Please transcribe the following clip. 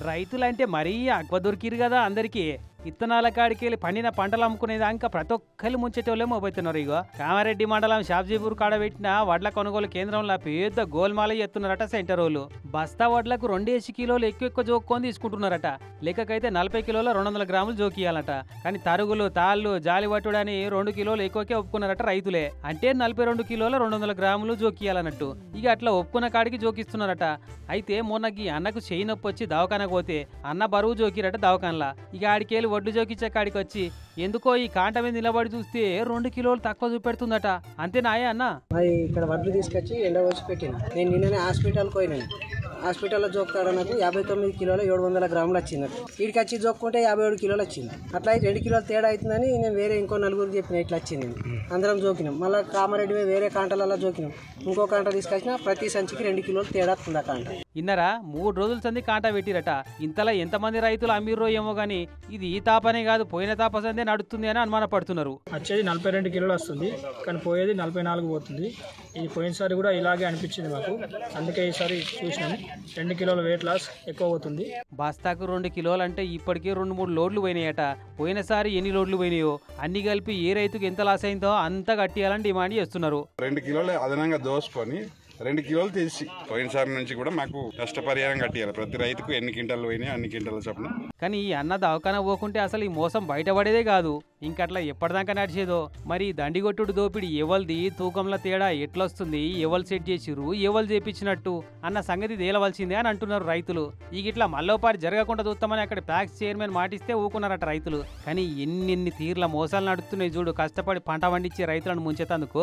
రైతులంటే మరీ అక్వ దొరికిరు కదా అందరికీ. ఇత్తనాల కాడికెళ్ళి పండిన పంటలు అమ్ముకునేదాకా ప్రతి ఒక్కరు ముంచేటోళ్ళే మోపోతున్నారు. ఇగో కామారెడ్డి మండలం షాబ్జీపూర్ కాడ పెట్టిన వడ్ల కొనుగోలు కేంద్రంలో పెద్ద గోల్మాల ఎత్తున్నారట సెంటర్ వాళ్ళు. బస్తా వడ్లకు 2 కిలోలు ఎక్కువ జోక్కొని తీసుకుంటున్నారట. లెక్కకైతే 40 కిలోల 200 గ్రాములు జోకియాలట. కానీ తరుగులు తాళ్ళు జాలి పట్టుడని 2 కిలోలు ఎక్కువకే ఒప్పుకున్నారట రైతులే. అంటే 42 కిలోల 200 గ్రాములు జోకియాలన్నట్టు. ఇక అట్లా ఒప్పుకున్న కాడికి జోకిస్తున్నారట. అయితే మొన్నకి అన్నకు చేయి నొప్పి వచ్చి దవాఖానకు పోతే అన్న బరువు జోకిరట దవాఖానలా. ఇక ఆడికేళ్ళు వడ్లు జోకిచ్చే కాడికి వచ్చి ఎందుకో ఈ కాంట మీద నిలబడి చూస్తే 2 కిలోలు తక్కువ చూపెడుతుందట. అంతేనాయే అన్న? ఇక్కడ వడ్లు తీసుకొచ్చి ఎండ వచ్చి పెట్టిన. నేను నిన్ననే హాస్పిటల్కి పోయినాను. హాస్పిటల్లో జోక్తాడు నాకు 59 కిలోల 700 గ్రాములు వచ్చింది. వీడికి వచ్చి జోక్కుంటే 57 కిలోలు వచ్చింది. అట్లా 2 కిలోలు తేడా అవుతుందని నేను వేరే ఇంకో నలుగురు చెప్పిన ఇట్లా వచ్చింది. అందరం జోకినాం. మళ్ళీ కామారెడ్డి వేరే కాంటలలో జోకినాం. ఇంకో కాంట తీసుకొచ్చిన ప్రతి సంచికి 2 కిలోలు తేడా వస్తుంది. కాంట ఇన్నరా 3 రోజుల సంది కాంట పెట్టిరట. ఇంతలా ఎంతమంది రైతులు అమ్మిర్రో ఏమో గానీ ఇది ఈ తాపనే కాదు పోయిన తాప సందే నడుస్తుంది అని అనుమానపడుతున్నారు. వచ్చేది 42 కిలోలు వస్తుంది, కానీ పోయేది 44 పోతుంది. ఇది పోయినసారి కూడా ఇలాగే అనిపించింది మాకు. అందుకే ఈసారి చూసినాము 2 కిలోల వెయిట్ లాస్ ఎక్కువ అవుతుంది. బస్తాకు 2 కిలోలు అంటే ఇప్పటికే 2-3 లోడ్లు పోయినాయట. పోయినసారి ఎన్ని లోడ్లు పోయినాయో అన్ని కలిపి ఏ రైతుకు ఎంత లాస్ అయిందో అంత కట్టియాలని డిమాండ్ చేస్తున్నారు. 2 కిలోలు అదనంగా దోసుకొని 2 కిలోలు తీసి పోయినసారి నుంచి కూడా మాకు నష్టపరిహారం కట్టియాలి. ప్రతి రైతుకు ఎన్ని క్వింటాలు పోయినాయి అన్ని క్వింటాల చొప్పున. కానీ ఈ అన్న దవాఖాన పోకుంటే అసలు ఈ మోసం బయటపడేదే కాదు. ఇంకట్లా ఎప్పటిదాకా నడిచేదో మరి. దండిగొట్టుడు దోపిడి ఎవల్ది, తూకంలో తేడా ఎట్లొస్తుంది, ఎవరు సెట్ చేసిర్రు, ఎవరు చేపించినట్టు అన్న సంగతి తేలవలసిందే అని అంటున్నారు రైతులు. ఈ గిట్లా మళ్ళోపారి జరగకుండా చూస్తామని అక్కడ ప్యాక్స్ చైర్మన్ మాటిస్తే ఊకున్నారట రైతులు. కానీ ఎన్ని తీర్ల మోసాలు నడుస్తున్నాయి చూడు కష్టపడి పంట పండించే రైతులను ముంచేతందుకు.